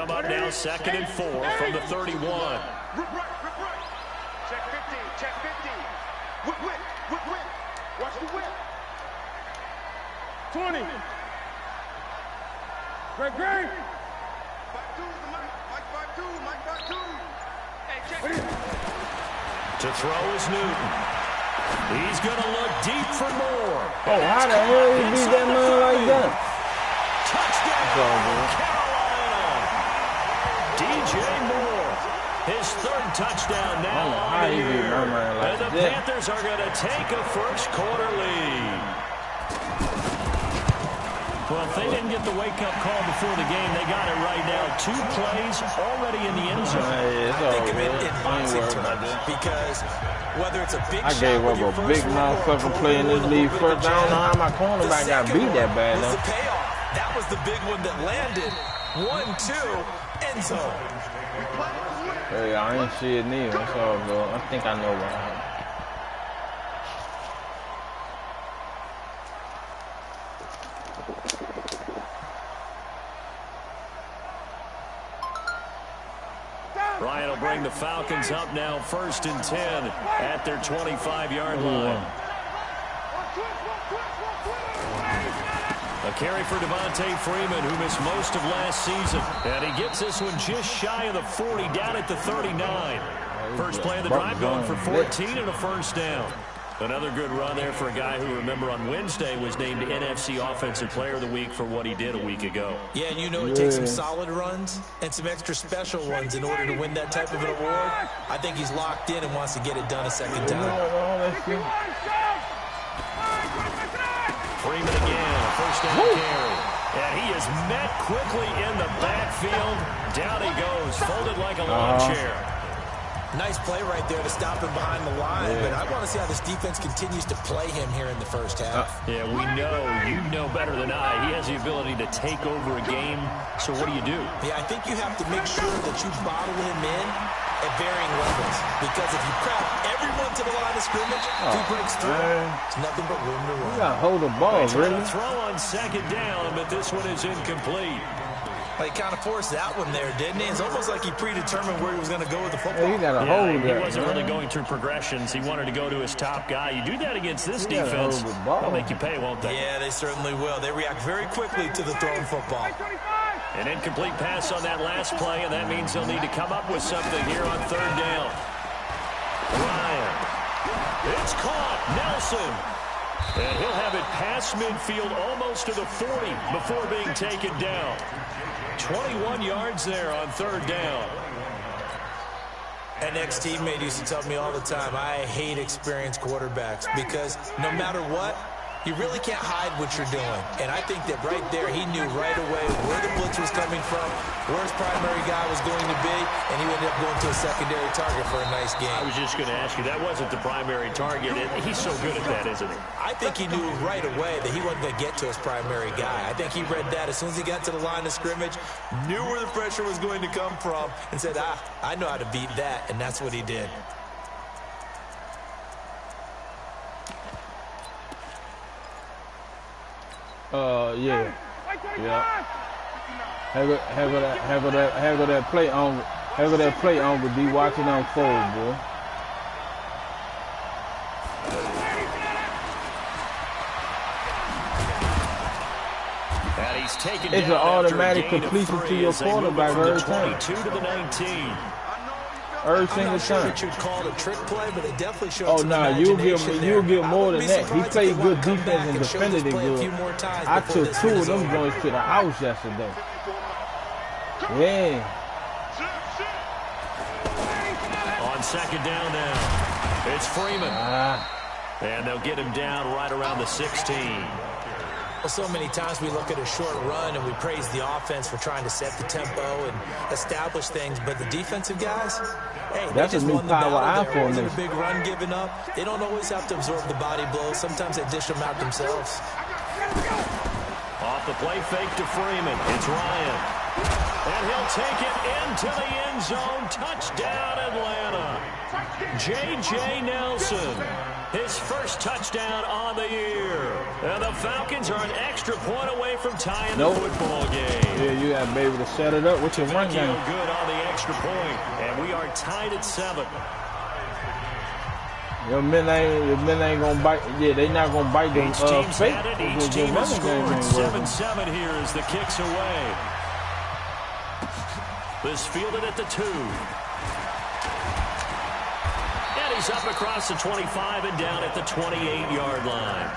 come up now, 2nd and 4 from the 31. Check 50, check 50. Whip. Watch the whip. 20. Great. 5-2 is the Mike. Mike 5-2. Hey, check it. To throw is Newton. He's going to look deep for more. Oh, how the hell he beat that man like that? Touchdown, Carolina. DJ Moore, his 3rd touchdown now on the year. And the Panthers are going to take a first-quarter lead. Well, if they didn't get the wake-up call before the game, they got it right now. 2 plays already in the end zone. I think of it in boxing terms because whether it's a big I gave up a big motherfucking play in this league first. I don't know how my cornerback got beat that bad, though. The payoff. That was the big one that landed. 1-2, end zone. Hey, I ain't see it neither. That's all, bro. I think I know what happened. Ryan will bring the Falcons up now 1st and 10 at their 25-yard line. A carry for Devontae Freeman, who missed most of last season. And he gets this one just shy of the 40, down at the 39. First play of the drive going for 14 and a first down. Another good run there for a guy who, remember, on Wednesday was named NFC Offensive Player of the Week for what he did a week ago. Yeah, and you know it takes some solid runs and some extra special ones in order to win that type of an award. I think he's locked in and wants to get it done a second time. Freeman again, a first down carry. And he is met quickly in the backfield. Down he goes, folded like a lawn chair. Nice play right there to stop him behind the line, but I want to see how this defense continues to play him here in the first half. Yeah, we know, you know better than I, he has the ability to take over a game, so what do you do? Yeah, I think you have to make sure that you bottle him in at varying levels, because if you crowd everyone to the line of scrimmage, if he breaks through, it's nothing but room to run. You got to hold the ball, really. Throw on 2nd down, but this one is incomplete. He kind of forced that one there, didn't he? It's almost like he predetermined where he was going to go with the football. He got a hold He wasn't really going through progressions. He wanted to go to his top guy. You do that against this defense, they'll make you pay, won't they? Yeah, they certainly will. They react very quickly to the thrown football. An incomplete pass on that last play, and that means they'll need to come up with something here on 3rd down. Ryan. It's caught. Nelson. And he'll have it past midfield almost to the 40 before being taken down. 21 yards there on 3rd down. An ex-teammate used to tell me all the time, I hate experienced quarterbacks because no matter what, you really can't hide what you're doing. And I think that right there, he knew right away where the blitz was coming from, where his primary guy was going to be, and he ended up going to a secondary target for a nice game. I was just going to ask you, that wasn't the primary target. He's so good at that, isn't he? I think he knew right away that he wasn't going to get to his primary guy. I think he read that as soon as he got to the line of scrimmage, knew where the pressure was going to come from, and said, I know how to beat that, and that's what he did. Yeah. Have that play on, but be watching unfold, boy. And he's taken it's an automatic completion to your quarterback every time. 22 to the 19. Every single time. That you'd call it a trick play, but it definitely showed Oh, no, you'll get more than that. He played good defense and defended it good. I took 2 of them boys to the house yesterday. Yeah. On 2nd down now, it's Freeman. And they'll get him down right around the 16. Well, so many times we look at a short run and we praise the offense for trying to set the tempo and establish things, but the defensive guys, hey, that's they just a new won the power battle. eye There for wasn't them. a big run given up. They don't always have to absorb the body blows. Sometimes they dish them out themselves. Off the play fake to Freeman. It's Ryan. And he'll take it into the end zone. Touchdown, Atlanta. J.J. Nelson. His first touchdown on the year. And the Falcons are an extra point away from tying the football game. Yeah, you got to be able to set it up with your run game. Good on the extra point. And we are tied at 7. Your men ain't gonna bite. Yeah, they not gonna bite them fake. Each team has scored 7-7 here as the kick's away. This fielded at the 2. And he's up across the 25 and down at the 28-yard line.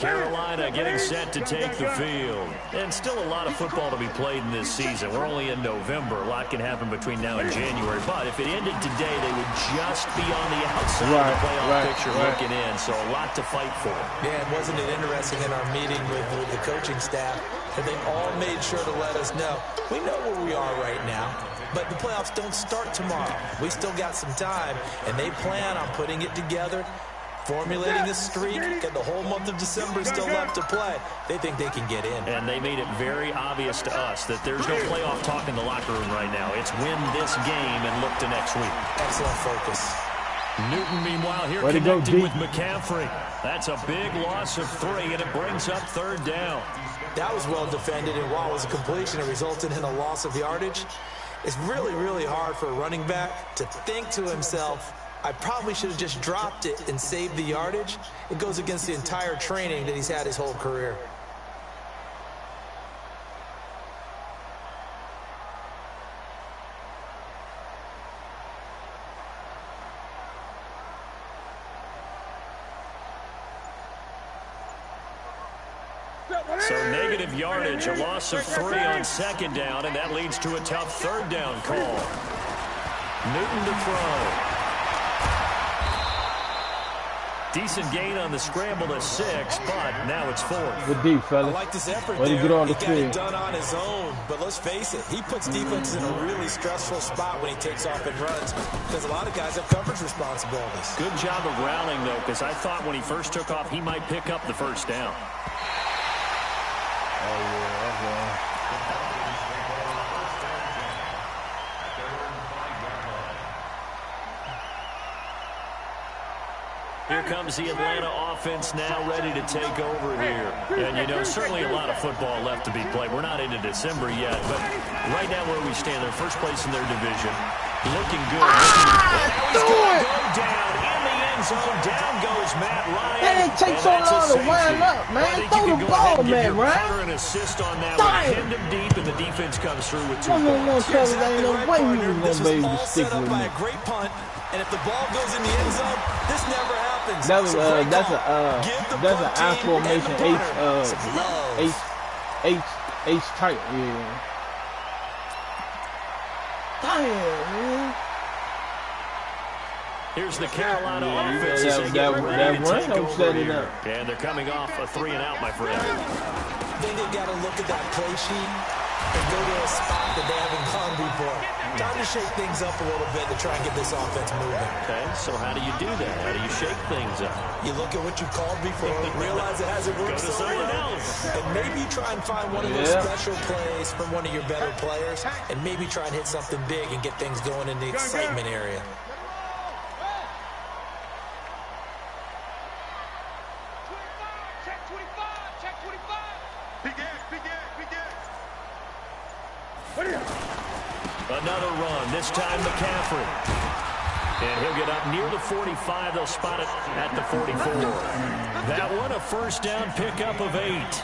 Carolina getting set to take the field. And still a lot of football to be played in this season. We're only in November. A lot can happen between now and January. But if it ended today, they would just be on the outside of the playoff picture looking in. So a lot to fight for. Yeah, and wasn't it interesting in our meeting with the coaching staff that they all made sure to let us know, we know where we are right now, but the playoffs don't start tomorrow. We still got some time, and they plan on putting it together, formulating a streak, and the whole month of December is still left to play. They think they can get in. And they made it very obvious to us that there's no playoff talk in the locker room right now. It's win this game and look to next week. Excellent focus. Newton, meanwhile, here connecting with McCaffrey. That's a big loss of 3, and it brings up 3rd down. That was well defended, and while it was a completion, it resulted in a loss of yardage. It's really, really hard for a running back to think to himself, I probably should have just dropped it and saved the yardage. It goes against the entire training that he's had his whole career. So negative yardage, a loss of 3 on 2nd down, and that leads to a tough 3rd down call. Newton to throw. Decent gain on the scramble to 6, but now it's 4th. Good deep, fellas. I like this effort there. He got it done on his own, but let's face it, he puts defenses in a really stressful spot when he takes off and runs because a lot of guys have coverage responsibilities. Good job of rallying, though, because I thought when he first took off, he might pick up the 1st down. Oh, yeah, okay. Here comes the Atlanta offense now ready to take over here. And, you know, certainly a lot of football left to be played. We're not into December yet, but right now where we stand, they're first place in their division. Looking good. He's going to go down in the end zone. Down goes Matt Ryan. Man, it takes so long to wind up, man. Throw the ball, man, Ryan. An assist on that one. Pinned him deep, and the defense comes through with 2 points. There ain't no way we was going to be able to stick with me. A great punt, and if the ball goes in the end zone, this never happens. That's an I formation H type, yeah. Damn, man. Here's the Carolina offense. That run set it up. And they're coming off a 3 and out, my friend. Then they've got to look at that play sheet and go to a spot that they haven't gone before. Time to shake things up a little bit to try and get this offense moving. Okay, so how do you do that? How do you shake things up? You look at what you called before, realize it hasn't worked Go to someone else. And maybe try and find one of those special plays from one of your better players, and maybe try and hit something big and get things going in the excitement area. Another run, this time McCaffrey. And he'll get up near the 45. They'll spot it at the 44. That one, a 1st down pickup of 8.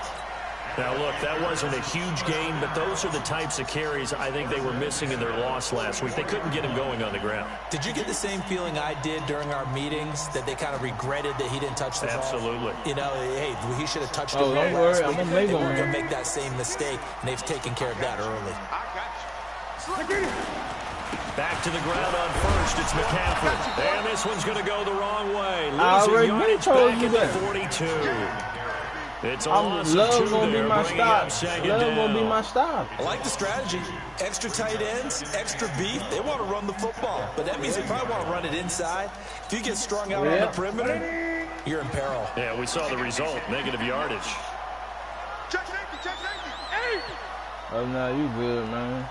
Now, look, that wasn't a huge gain, but those are the types of carries I think they were missing in their loss last week. They couldn't get him going on the ground. Did you get the same feeling I did during our meetings, that they kind of regretted that he didn't touch the ball? Absolutely. You know, hey, he should have touched it. Don't worry, I'm going to make They weren't going to make that same mistake, and they've taken care of that early. Back to the ground on 1st. It's McCaffrey. And this one's going to go the wrong way. Losing yardage back at the 42. It's a loss of 2 there, bringing up 2nd down. Love will be my style. I like the strategy. Extra tight ends, extra beef. They want to run the football, but that means they probably want to run it inside. If you get strung out on the perimeter, you're in peril. Yeah, we saw the result, negative yardage. Check safety, check safety. Hey! Oh, no, you good, man.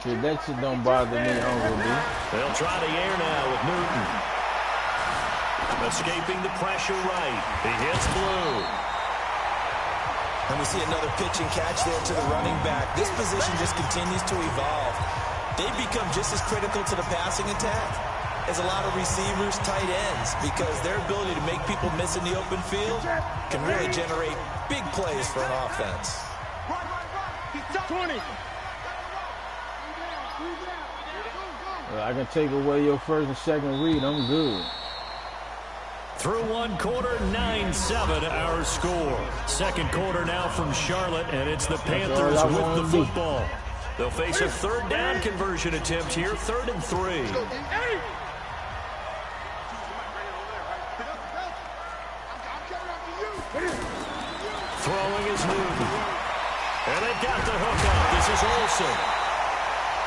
Shit, that shit don't bother me, Uncle B. They'll try the air now with Newton. Escaping the pressure right. He hits Blue. And we see another pitch and catch there to the running back. This position just continues to evolve. They've become just as critical to the passing attack as a lot of receivers, tight ends, because their ability to make people miss in the open field can really generate big plays for an offense. 20. I can take away your first and second read. I'm good. Through one quarter, 9-7 our score. Second quarter now from Charlotte, and it's the Panthers with the football. They'll face a third down conversion attempt here, 3rd and 3. Throwing is Newton. And they've got the hook up. This is Olsen.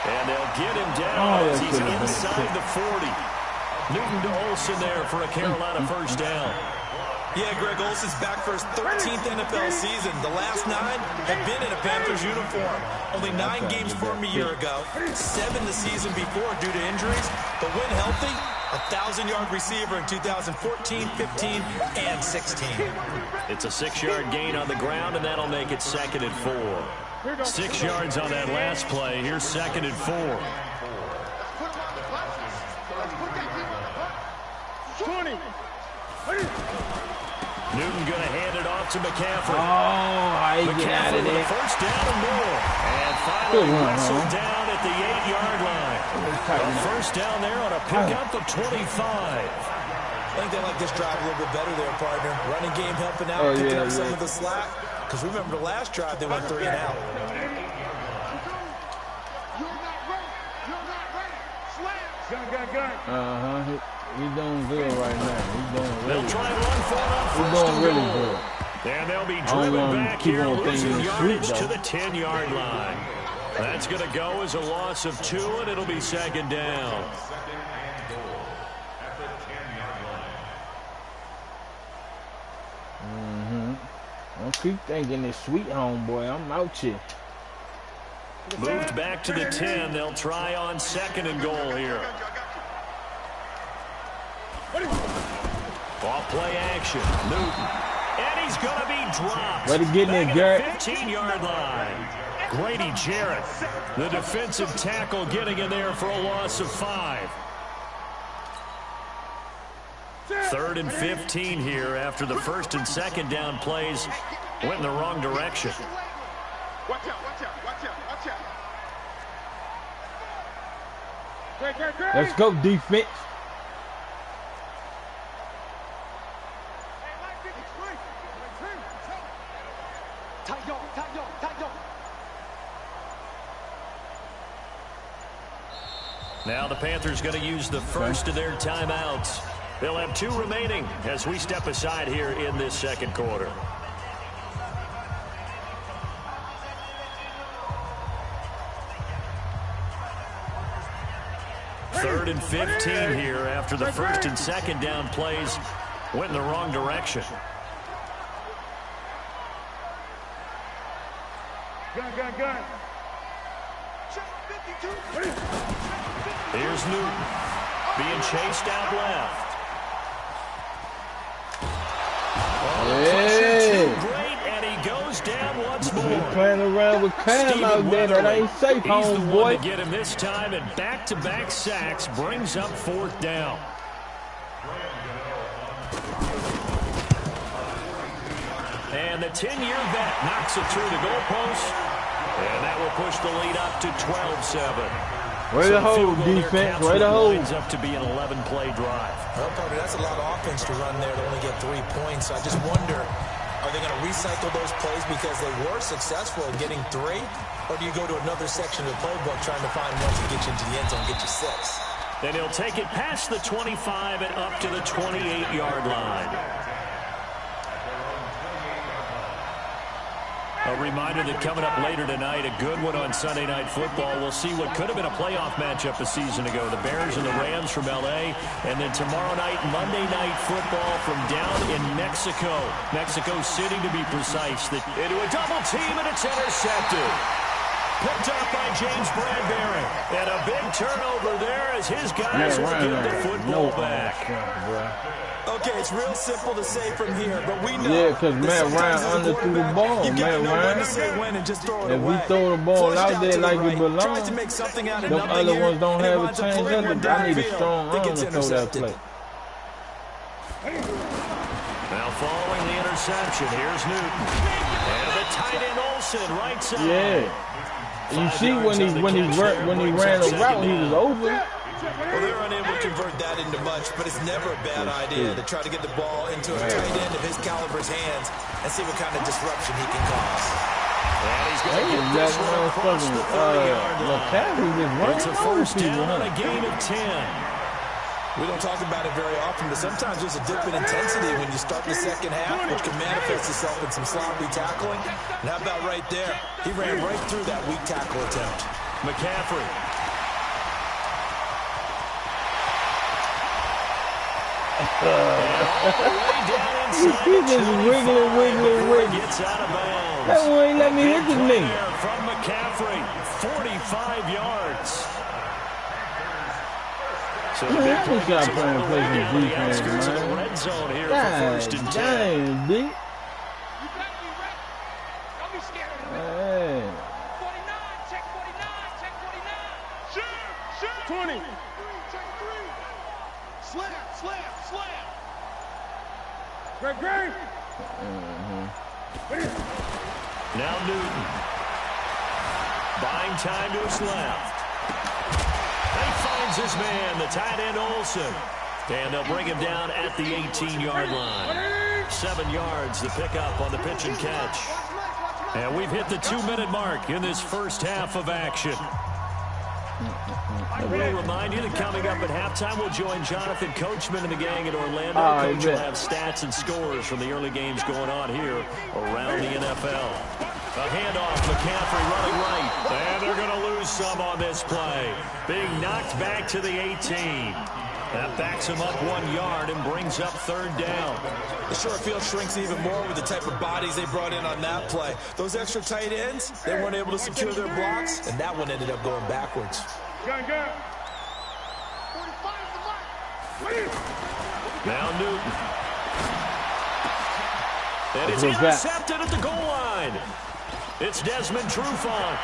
And they'll get him down as he's inside the 40. Newton to Olsen there for a Carolina first down. Yeah, Greg, Olsen's back for his 13th NFL season. The last 9 have been in a Panthers uniform. Only 9 games for him a year ago, 7 the season before due to injuries. But when healthy, a 1,000-yard receiver in 2014, 15, and 16. It's a 6-yard gain on the ground, and that'll make it 2nd and 4. 6 yards on that last play. Here's 2nd and 4. 20. Newton going to hand it off to McCaffrey. Oh, I get out of there. First down and more. And finally wrestled down at the 8-yard line. First down there on a pickup of 25. I think they like this drive a little bit better there, partner. Running game helping out, picking up some of the slack. Because remember the last drive, they went 3 and out. Gun. He's doing good right now. He's doing really They'll try and run for it on He's first doing and really goal. good. And they'll be driven back keep here, on losing thinking yardage sweet, to the 10-yard line. That's going to go as a loss of 2, and it'll be 2nd down. Don't keep thinking it's sweet, homeboy. I'm out here. Moved back to the 10. They'll try on 2nd and goal here. Off play action. Newton. And he's going to be dropped. Ready to get in there, Garrett. 15-yard line. Grady Jarrett, the defensive tackle, getting in there for a loss of 5. 3rd and 15 here after the 1st and 2nd down plays went in the wrong direction. Watch out. Let's go, defense. Now the Panthers going to use the first of their timeouts. They'll have 2 remaining as we step aside here in this second quarter. Third and 15 here after the 1st and 2nd down plays went in the wrong direction. Gun. Here's Newton being chased out left. Hey. Great, and he goes down once more. He's playing around with Cam out there. That ain't safe, He's the one homeboy. to get him this time, and back-to-back sacks brings up 4th down. And the 10-year vet knocks it through the goalpost, and that will push the lead up to 12-7. Way to hold, defense. Way to hold. Lines up to be an 11-play drive. Well, partner, that's a lot of offense to run there to only get 3 points. I just wonder, are they going to recycle those plays because they were successful in getting 3? Or do you go to another section of the playbook trying to find one to get you into the end zone and get you 6? Then he'll take it past the 25 and up to the 28-yard line. A reminder that coming up later tonight, a good one on Sunday Night Football. We'll see what could have been a playoff matchup a season ago. The Bears and the Rams from L.A. And then tomorrow night, Monday Night Football from down in Mexico. Mexico City, to be precise. Into a double team, and it's intercepted. Picked up by James Bradbury. And a big turnover there as his guys will get the football back. Okay, it's real simple to say from here, but we know. Yeah, because Matt Ryan underthrew the ball. Matt Ryan, if we throw the ball out there like it belongs, them other ones don't have a chance at it. I need a strong arm to throw that play. Now following the interception, here's Newton. And the tight end Olsen, right side. Yeah. You see when he ran a route, he was open. Well, they're unable to convert that into much, but it's never a bad idea to try to get the ball into a tight end of his caliber's hands and see what kind of disruption he can cause. And he's going to get this one across the 30-yard line. It's a first down on a gain of 10. We don't talk about it very often, but sometimes there's a dip in intensity when you start the second half, which can manifest itself in some sloppy tackling. And how about right there? He ran right through that weak tackle attempt. McCaffrey. He's just wiggling. Gets out of bounds. That one ain't let me hit the knee. From McCaffrey, 45 yards. So the big play got playing defense, man. Red zone here for first and 10. Dang, B. Hey. 49, check 49. Shoot. 20. Slam. Great. Now Newton. Buying time to his left. He finds his man, the tight end Olsen. And they'll bring him down at the 18-yard line. 7 yards, the pickup on the pitch and catch. And we've hit the 2-minute mark in this first half of action. I will remind you that coming up at halftime, we'll join Jonathan Coachman and the gang in Orlando. Coach will have stats and scores from the early games going on here around the NFL. A handoff, McCaffrey running right. And they're going to lose some on this play. Being knocked back to the 18. That backs him up 1 yard and brings up third down. The short field shrinks even more with the type of bodies they brought in on that play. Those extra tight ends, they weren't able to secure their blocks, and that one ended up going backwards. Now Newton. And it's intercepted at the goal line. It's Desmond Trufant.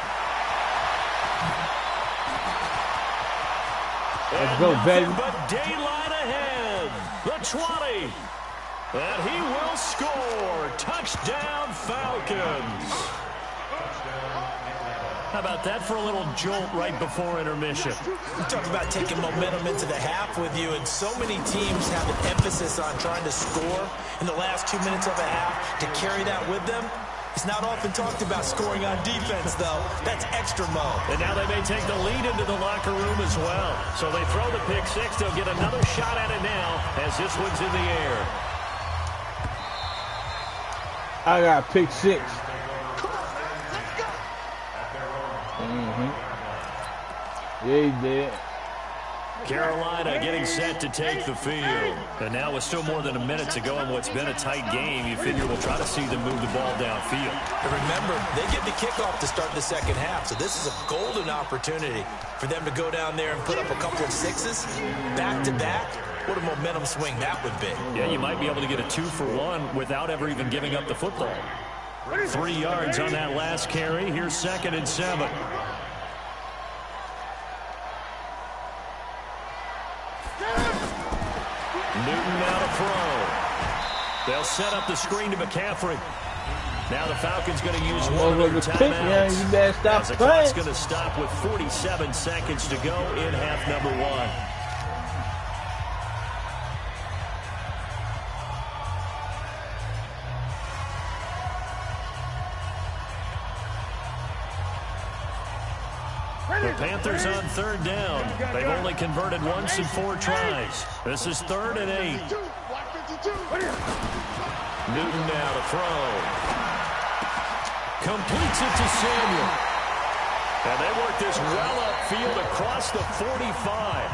Let's go, baby. But daylight ahead. The 20. And he will score. Touchdown, Falcons. How about that for a little jolt right before intermission? You talk about taking momentum into the half with you, and so many teams have an emphasis on trying to score in the last 2 minutes of a half to carry that with them. It's not often talked about scoring on defense, though. That's extra mode. And now they may take the lead into the locker room as well. So they throw the pick six. They'll get another shot at it now as this one's in the air. I got pick six. Yeah, he did. Carolina getting set to take the field. And now with still more than a minute to go in what's been a tight game, you figure we'll try to see them move the ball downfield. And remember, they get the kickoff to start the second half, so this is a golden opportunity for them to go down there and put up a couple of sixes back-to-back. What a momentum swing that would be. Yeah, you might be able to get a 2-for-1 without ever even giving up the football. 3 yards on that last carry. Here's 2nd and 7. Newton now to throw. They'll set up the screen to McCaffrey. Now the Falcons going to use one of their timeouts. You better stop the clock's going to stop with 47 seconds to go in half number 1. The Panthers on 3rd down. They've only converted once in 4 tries. This is 3rd and 8. Newton now to throw. Completes it to Samuel. And they work this well upfield across the 45.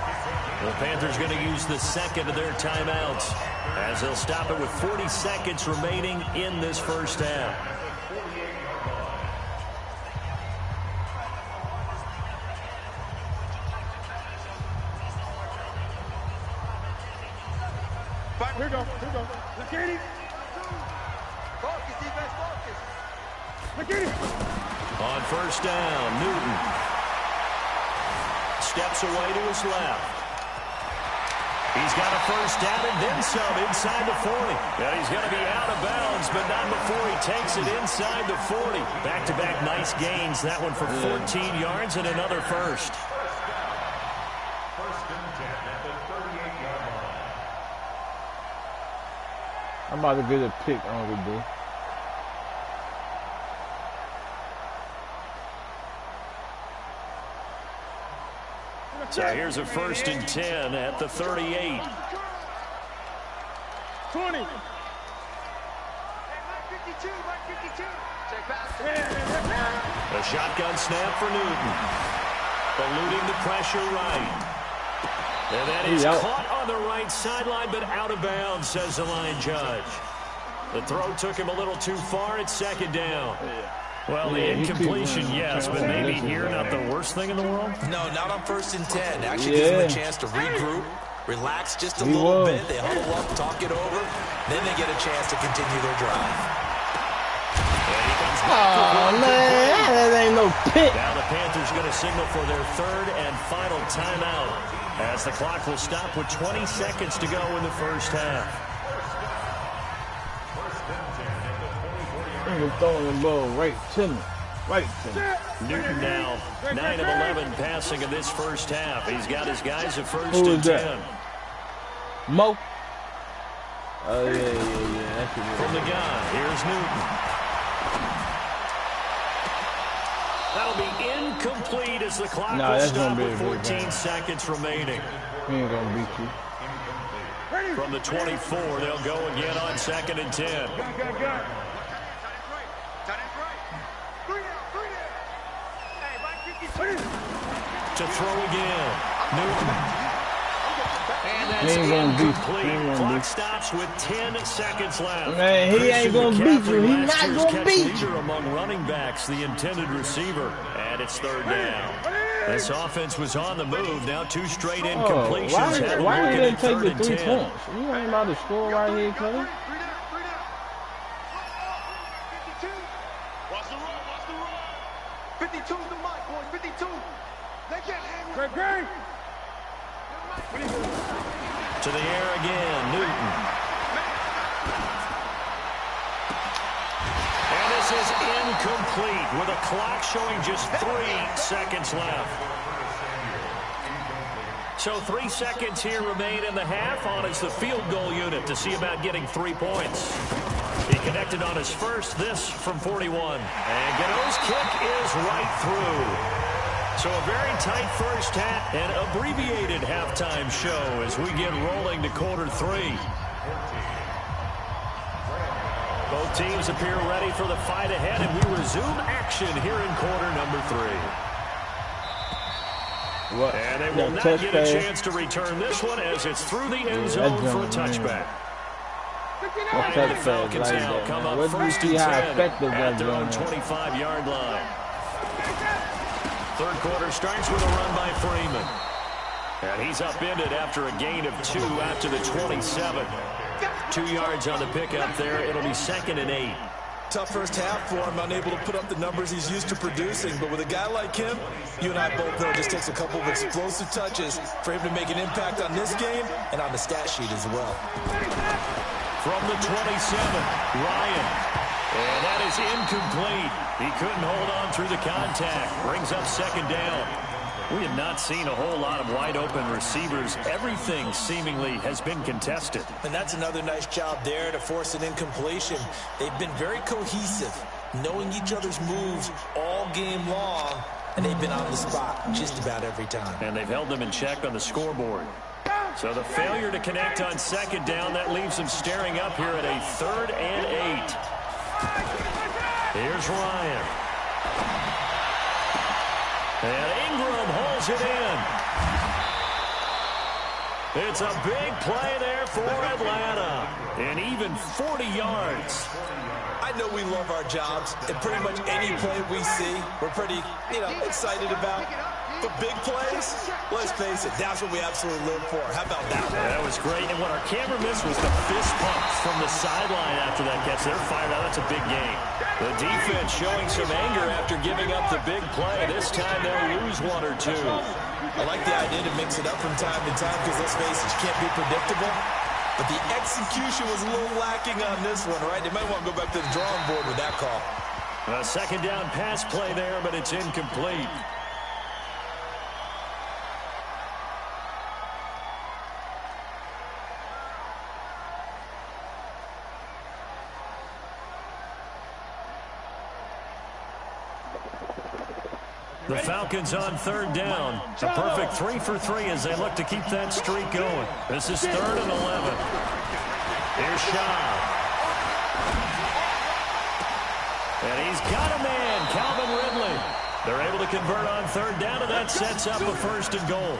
The Panthers going to use the second of their timeouts as they'll stop it with 40 seconds remaining in this first half. Here we go. Look at him. Focus, defense, focus. Look at him. On first down, Newton steps away to his left. He's got a first down and then some inside the 40. Yeah, he's going to be out of bounds, but not before he takes it inside the 40. Back-to-back nice gains. That one for 14 yards and another first. I'm about to get a pick on the day. So here's a 1st and 10 at the 38. 20. A shotgun snap for Newton. Eluding the pressure right. And that is caught on the right sideline, but out of bounds, says the line judge. The throw took him a little too far. It's 2nd down. Well, the incompletion, yes, but maybe here not the worst thing in the world? No, not on 1st and 10. Actually gives them a chance to regroup, relax just a little bit. They huddle up, talk it over. Then they get a chance to continue their drive. Oh, man, that ain't no pick. Now the Panthers going to signal for their 3rd and final timeout as the clock will stop with 20 seconds to go in the first half. He's throwing the ball right to me. Newton now 9 of 11 passing in this first half. He's got his guys at 1st and 10. Mo. Oh, yeah. From the gun, here's Newton. That'll be incomplete as the clock will stop with 14 seconds remaining. He ain't gonna beat you. From the 24, they'll go again on 2nd and 10. To throw again, Newton. And that's incomplete. Clock stops with 10 seconds left. Man, he ain't gonna beat you. He's not gonna beat you. Among running backs, the intended receiver. And it's 3rd down. This offense was on the move. Now 2 straight incompletions. Why did they take the 3 points? You ain't about to score right here, Clay. To the air again, Newton. And this is incomplete with a clock showing just 3 seconds left. So 3 seconds here remain in the half. On is the field goal unit to see about getting 3 points. He connected on his first, this from 41. And Gano's kick is right through. So a very tight first half and abbreviated halftime show as we get rolling to quarter 3. Both teams appear ready for the fight ahead, and we resume action here in quarter number 3. And they will not get a chance to return this one as it's through the end zone for a touchback. And the Falcons now come up 1st and 10 at their own 25-yard line. 3rd quarter starts with a run by Freeman. And he's upended after a gain of 2 after the 27. 2 yards on the pickup there. It'll be 2nd and 8. Tough first half for him, unable to put up the numbers he's used to producing. But with a guy like him, you and I both know it just takes a couple of explosive touches for him to make an impact on this game and on the stat sheet as well. From the 27, Ryan. And that is incomplete. He couldn't hold on through the contact. Brings up 2nd down. We have not seen a whole lot of wide-open receivers. Everything seemingly has been contested. And that's another nice job there to force an incompletion. They've been very cohesive, knowing each other's moves all game long, and they've been on the spot just about every time. And they've held them in check on the scoreboard. So the failure to connect on 2nd down, that leaves them staring up here at a 3rd and 8. Here's Ryan. And Ingram holds it in. It's a big play there for Atlanta. And even 40 yards. I know we love our jobs, and pretty much any play we see, we're pretty, excited about. But big plays, let's face it, that's what we absolutely live for. How about that one? That was great. And what our camera missed was the fist pump from the sideline after that catch. They're fired out. That's a big game. The defense showing some anger after giving up the big play. This time they'll lose one or two. I like the idea to mix it up from time to time because, let's face it, you can't be predictable. But the execution was a little lacking on this one, right? They might want to go back to the drawing board with that call. A second down pass play there, but it's incomplete. The Falcons on third down. A perfect 3 for 3 as they look to keep that streak going. This is 3rd and 11. Here's Shaw. And he's got a man, Calvin Ridley. They're able to convert on third down, and that sets up a 1st and goal.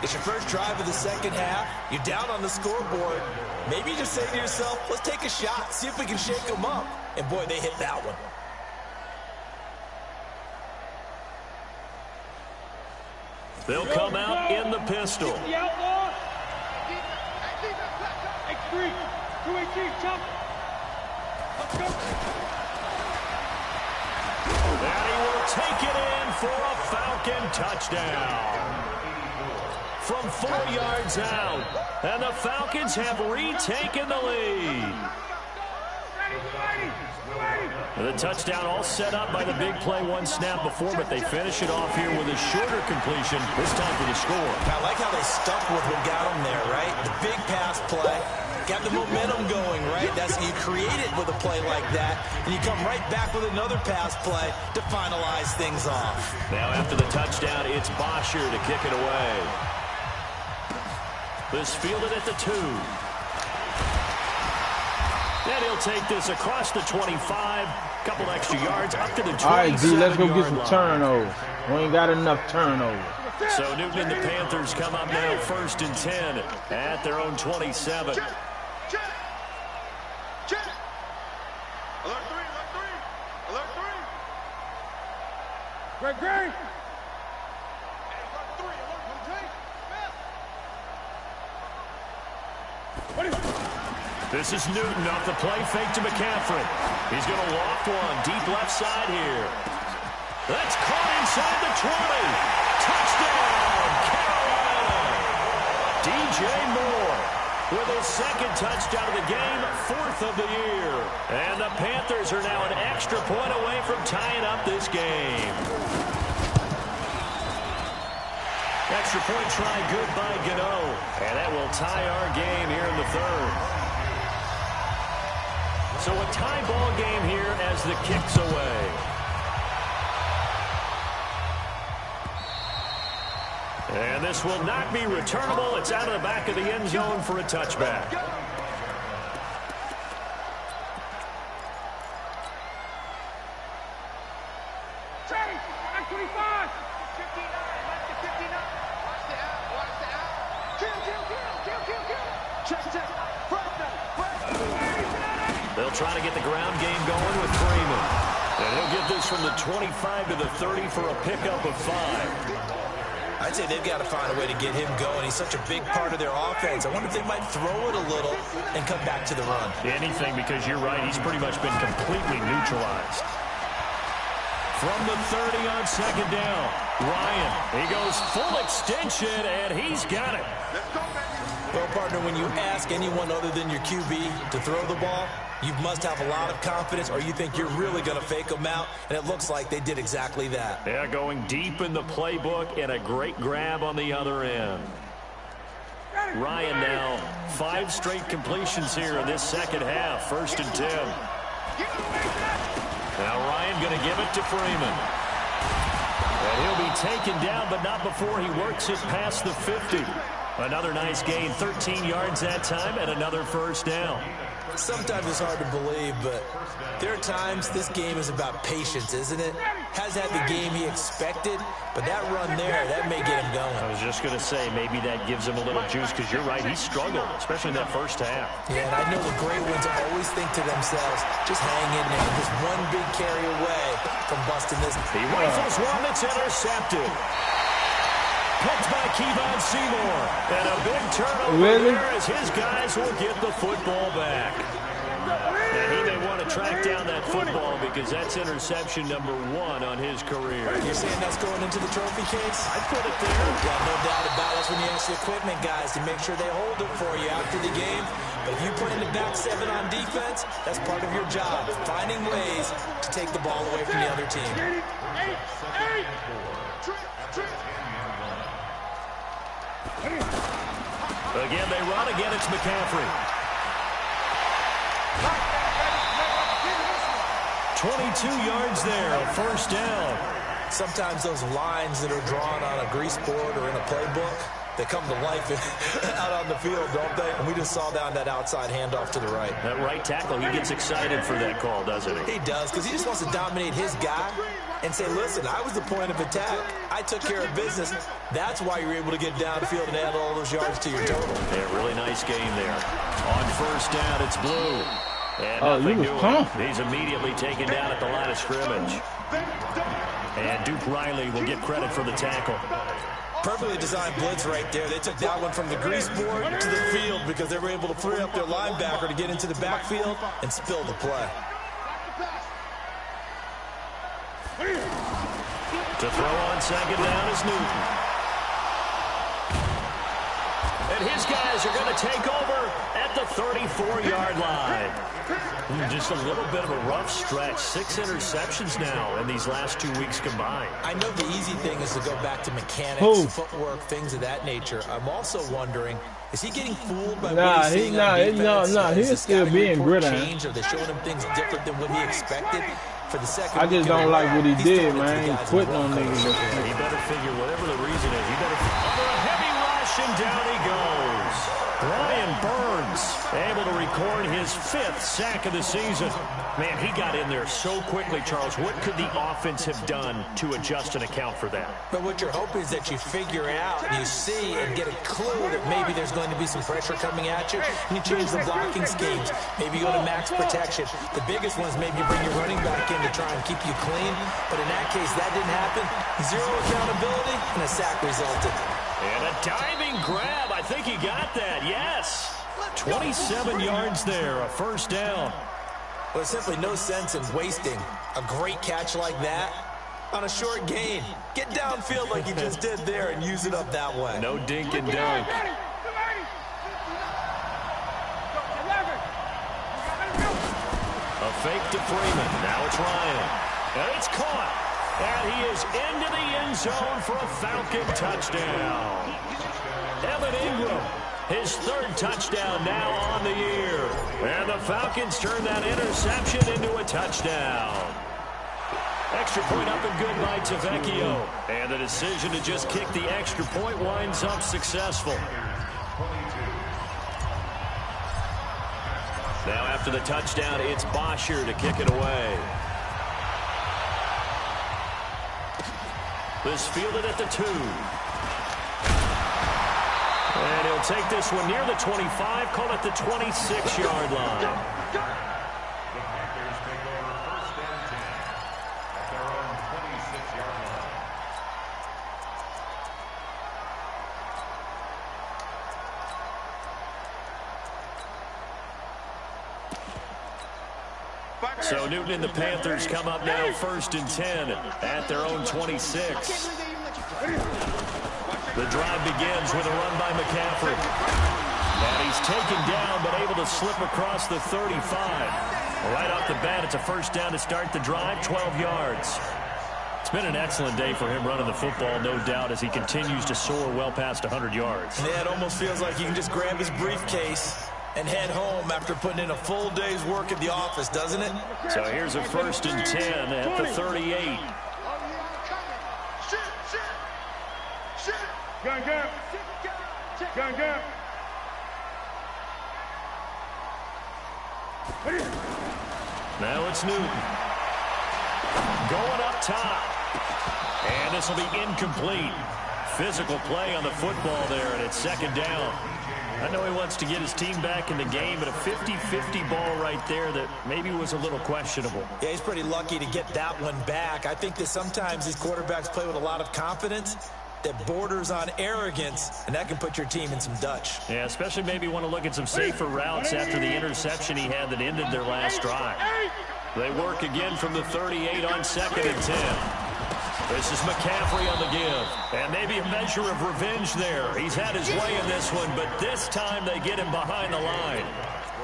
It's your first drive of the second half. You're down on the scoreboard. Maybe you just say to yourself, let's take a shot, see if we can shake them up. And boy, they hit that one. They'll come out in the pistol. The outlaw. X3. 218, jump. Let's go. And he will take it in for a Falcon touchdown. From 4 yards out. And the Falcons have retaken the lead. The touchdown all set up by the big play one snap before, but they finish it off here with a shorter completion, this time for the score. I like how they stuck with what got them there, right? The big pass play, got the momentum going, right? That's you create it with a play like that, and you come right back with another pass play to finalize things off. Now after the touchdown, it's Bosher to kick it away. This fielded at the 2. And he'll take this across the 25. Couple extra yards up to the 27-yard line. All right, D, let's go get some turnovers. We ain't got enough turnovers. So Newton and the Panthers come up now 1st and 10 at their own 27. Check. Alert 3. Greg. This is Newton off the play fake to McCaffrey. He's going to loft one deep left side here. That's caught inside the 20. Touchdown, Carolina. DJ Moore with his 2nd touchdown of the game, 4th of the year. And the Panthers are now an extra point away from tying up this game. Extra point try good by Gano. And that will tie our game here in the 3rd. So a tie ball game here as the kick's away. And this will not be returnable. It's out of the back of the end zone for a touchback. Change. X25. 59. Left to 59. Watch the out. Kill. Check. They'll try to get the ground game going with Freeman. And he'll get this from the 25 to the 30 for a pickup of 5. I'd say they've got to find a way to get him going. He's such a big part of their offense. I wonder if they might throw it a little and come back to the run. Anything, because you're right. He's pretty much been completely neutralized. From the 30 on 2nd down, Ryan. He goes full extension, and he's got it. Well, partner, when you ask anyone other than your QB to throw the ball, you must have a lot of confidence, or you think you're really going to fake them out, and it looks like they did exactly that. Yeah, going deep in the playbook and a great grab on the other end. Ryan now 5 straight completions here in this second half, 1st and 10. Now Ryan going to give it to Freeman. And he'll be taken down, but not before he works it past the 50. Another nice gain, 13 yards that time, and another 1st down. Sometimes it's hard to believe, but there are times this game is about patience, isn't it? Hasn't had the game he expected, but that run there, that may get him going. I was just going to say, maybe that gives him a little juice, because you're right, he struggled, especially in that first half. Yeah, and I know the great ones always think to themselves, just hang in there, just one big carry away from busting this. He rifles one that's intercepted. Picked by Kevon Seymour. And a big turnover there as his guys will get the football back. And he may want to track down that football because that's interception number 1 on his career. You're saying that's going into the trophy case? I'd put it there. Yeah, no doubt about it. That's when you ask the equipment guys to make sure they hold it for you after the game. But if you play in the back 7 on defense, that's part of your job, finding ways to take the ball away from the other team. Again, they run. Again, it's McCaffrey. 22 yards there, a first down. Sometimes those lines that are drawn on a grease board or in a playbook, they come to life out on the field, don't they? And we just saw down that outside handoff to the right. That right tackle, he gets excited for that call, doesn't he? He does, because he just wants to dominate his guy and say, listen, I was the point of attack. I took care of business. That's why you're able to get downfield and add all those yards to your total. Yeah, really nice game there. On first down, it's Blue. And nothing doing. He's immediately taken down at the line of scrimmage. And Duke Riley will get credit for the tackle. Perfectly designed blitz right there. They took that one from the grease board to the field because they were able to free up their linebacker to get into the backfield and spill the play. To throw on second down is Newton. And his guys are going to take over at the 34-yard line. Just a little bit of a rough stretch. 6 interceptions now in these last 2 weeks combined. I know the easy thing is to go back to mechanics, footwork, things of that nature. I'm also wondering, is he getting fooled by what he's seeing on defense? He's still being gritty. Are they showing him things different than what he expected? For the second I just don't like what he did, man. He's quitting on niggas. He better figure whatever the reason is. He better under a heavy rush, and down he goes. Brian Burns able to record his 5th sack of the season. Man, he got in there so quickly, Charles. What could the offense have done to adjust and account for that? But what you're hoping is that you figure it out and you see and get a clue that maybe there's going to be some pressure coming at you, and you change the blocking schemes. Maybe you go to max protection. The biggest one is maybe you bring your running back in to try and keep you clean. But in that case, that didn't happen. 0 accountability, and a sack resulted. And a diving grab. I think he got that. Yes. 27 yards there, a first down. Well, there's simply no sense in wasting a great catch like that on a short gain. Get downfield like you just did there and use it up that way. No dink and dunk. A fake to Freeman. Now it's Ryan. And it's caught. And he is into the end zone for a Falcon touchdown. Evan Ingram, his 3rd touchdown now on the year. And the Falcons turn that interception into a touchdown. Extra point up and good by Tavecchio. And the decision to just kick the extra point winds up successful. Now after the touchdown, it's Bosher to kick it away. This fielded at the 2. And he'll take this one near the 25, call it the 26-yard line. So Newton and the Panthers come up now 1st and 10 at their own 26. The drive begins with a run by McCaffrey. And he's taken down but able to slip across the 35. Right off the bat, it's a first down to start the drive, 12 yards. It's been an excellent day for him running the football, no doubt, as he continues to soar well past 100 yards. Yeah, it almost feels like he can just grab his briefcase and head home after putting in a full day's work at the office, doesn't it? So here's a 1st and 10 at the 38. Gun gap. Gun gap. Now it's Newton. Going up top. And this will be incomplete. Physical play on the football there, and it's second down. I know he wants to get his team back in the game, but a 50-50 ball right there that maybe was a little questionable. Yeah, he's pretty lucky to get that one back. I think that sometimes these quarterbacks play with a lot of confidence that borders on arrogance, and that can put your team in some Dutch. Yeah, especially maybe want to look at some safer routes after the interception he had that ended their last drive. They work again from the 38 on 2nd and 10. This is McCaffrey on the give. And maybe a measure of revenge there. He's had his way in this one, but this time they get him behind the line.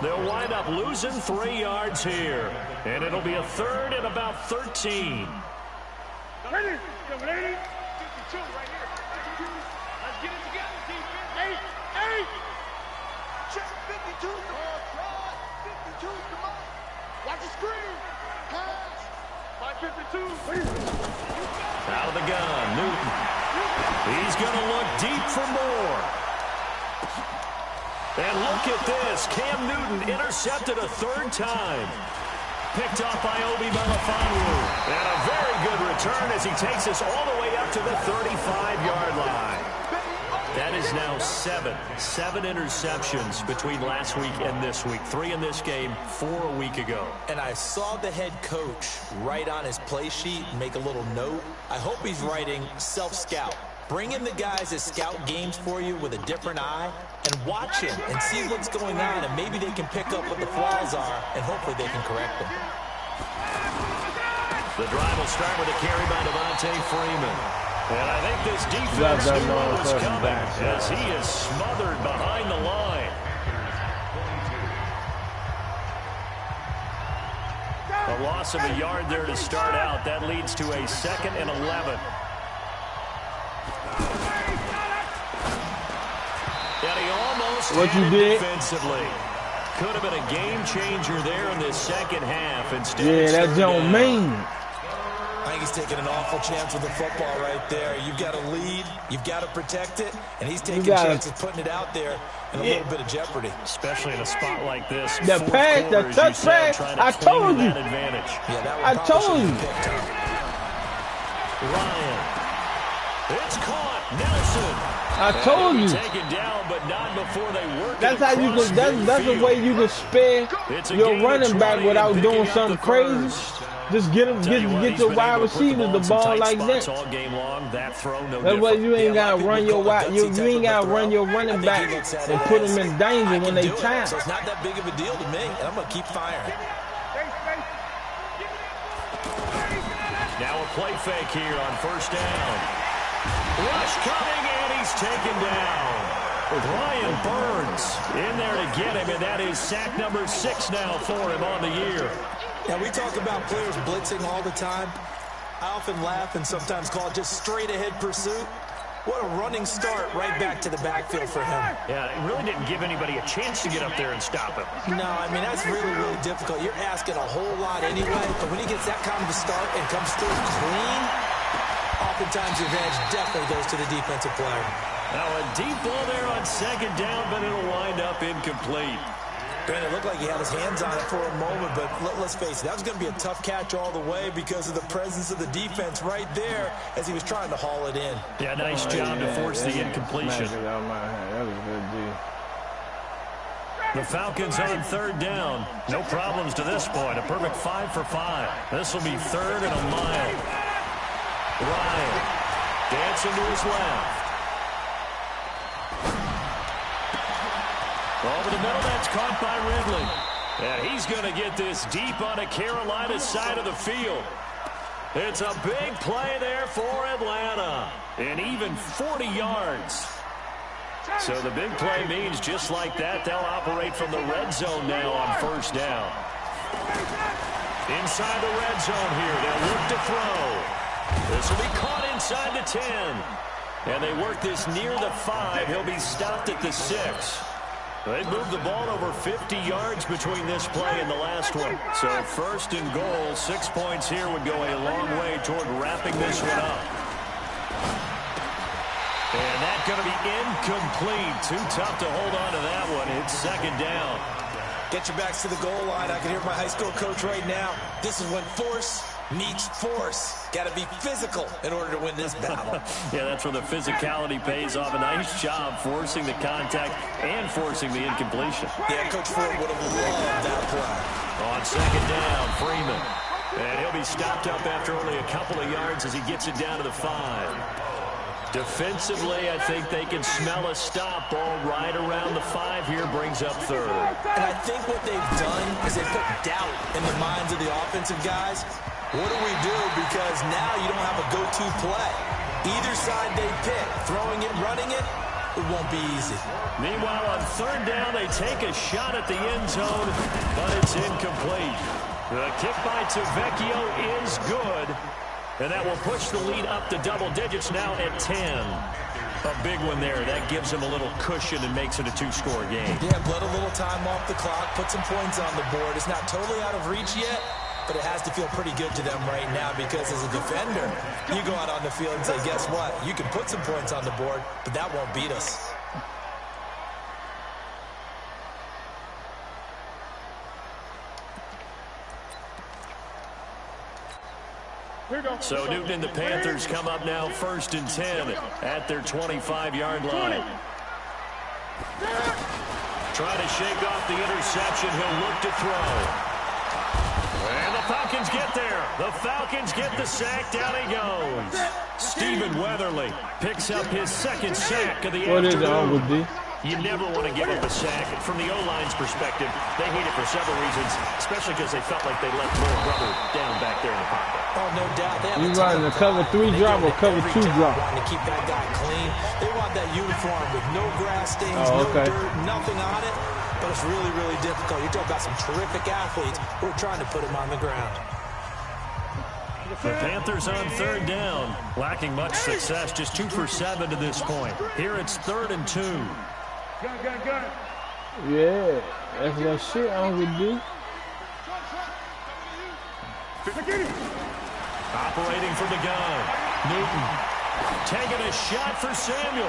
They'll wind up losing 3 yards here. And it'll be a 3rd and about 13. Ready? 52 right here. Let's get it together, defense. 8. Check 52. 52, come on. Watch the screen. Pass. 552. Out of the gun, Newton. He's going to look deep for more. And look at this. Cam Newton intercepted a 3rd time. Picked off by Obi Melifonwu. And a very good return as he takes us all the way up to the 35-yard line. That is now 7 interceptions between last week and this week. 3 in this game, 4 a week ago. And I saw the head coach write on his play sheet and make a little note. I hope he's writing self-scout. Bring in the guys that scout games for you with a different eye and watch him and see what's going on, and maybe they can pick up what the flaws are, and hopefully they can correct them. The drive will start with a carry by Devontae Freeman. And I think this defense knew what was coming as he is smothered behind the line. A loss of a yard there to start out. That leads to a 2nd and 11. And he almost had it defensively. Could have been a game changer there in this second half. Instead, yeah, that don't mean. I think he's taking an awful chance with the football right there. You've got to lead, you've got to protect it, and he's taking chances putting it out there in a little bit of jeopardy. Especially in a spot like this. The pass, the touch pass, I told you. Yeah, that I told you. Ryan. It's caught. Nelson. I told you. Taken down, but not before they work. That's how you can. That's the way you can spare your running back without doing something crazy. Just get your wide receivers the ball like that. All game long, that throw, no that's why you ain't gotta run your you ain't gotta run your running back and put them in danger when they time. So it's not that big of a deal to me, and I'm gonna keep firing. Now a play fake here on 1st down. Rush coming, and he's taken down. Brian Burns in there to get him, and that is sack number 6 now for him on the year. Now, we talk about players blitzing all the time. I often laugh and sometimes call it just straight-ahead pursuit. What a running start right back to the backfield for him. Yeah, it really didn't give anybody a chance to get up there and stop him. No, I mean, that's really, really difficult. You're asking a whole lot anyway, but when he gets that kind of a start and comes through clean, oftentimes the advantage definitely goes to the defensive player. Now, a deep ball there on 2nd down, but it'll wind up incomplete. Granted, it looked like he had his hands on it for a moment, but let's face it, that was going to be a tough catch all the way because of the presence of the defense right there as he was trying to haul it in. Yeah, nice job to force the incompletion. That was a good deal. The Falcons on 3rd down. No problems to this point. A perfect 5 for 5. This will be 3rd and a mile. Ryan dancing to his left. Over the middle, that's caught by Ridley. And he's going to get this deep on a Carolina side of the field. It's a big play there for Atlanta. And even 40 yards. So the big play means just like that, they'll operate from the red zone now on 1st down. Inside the red zone here, they'll look to throw. This will be caught inside the 10. And they work this near the 5. He'll be stopped at the 6. They moved the ball over 50 yards between this play and the last one. So 1st and goal, 6 points here would go a long way toward wrapping this one up. And that's going to be incomplete. Too tough to hold on to that one. It's 2nd down. Get your backs to the goal line. I can hear my high school coach right now. This is when force meets force. Got to be physical in order to win this battle. Yeah, that's where the physicality pays off. A nice job forcing the contact and forcing the incompletion. Yeah, Coach Ford would have loved that play. On second down, Freeman. And he'll be stopped up after only a couple of yards as he gets it down to the 5. Defensively, I think they can smell a stop. Ball right around the 5 here, brings up 3rd. And I think what they've done is they put doubt in the minds of the offensive guys. What do we do? Because now you don't have a go-to play. Either side they pick, throwing it, running it, it won't be easy. Meanwhile, on 3rd down, they take a shot at the end zone, but it's incomplete. The kick by Tavecchio is good. And that will push the lead up to double digits now at 10. A big one there. That gives them a little cushion and makes it a 2-score game. Yeah, let a little time off the clock, put some points on the board. It's not totally out of reach yet, but it has to feel pretty good to them right now because as a defender, you go out on the field and say, guess what? You can put some points on the board, but that won't beat us. So Newton and the Panthers come up now 1st and 10 at their 25-yard line. Try to shake off the interception. He'll look to throw. And the Falcons get there. The Falcons get the sack. Down he goes. Stephen Weatherly picks up his 2nd sack of the afternoon. What is it, Uncle D? You never want to give up a sack. From the O-line's perspective, they hate it for several reasons, especially because they felt like they left little brother down back there in the pocket. Oh, no doubt. You running a cover 3 drop or cover 2 drop? Wanting to keep that guy clean. They want that uniform with no grass stains, no dirt, nothing on it. But it's really, really difficult. You're talking about some terrific athletes who are trying to put him on the ground. The Panthers on 3rd down, lacking much success, just 2 for 7 to this point. Here it's 3rd and 2. Gun. Yeah, that's that shit Uncle D. Operating from the gun, Newton taking a shot for Samuel.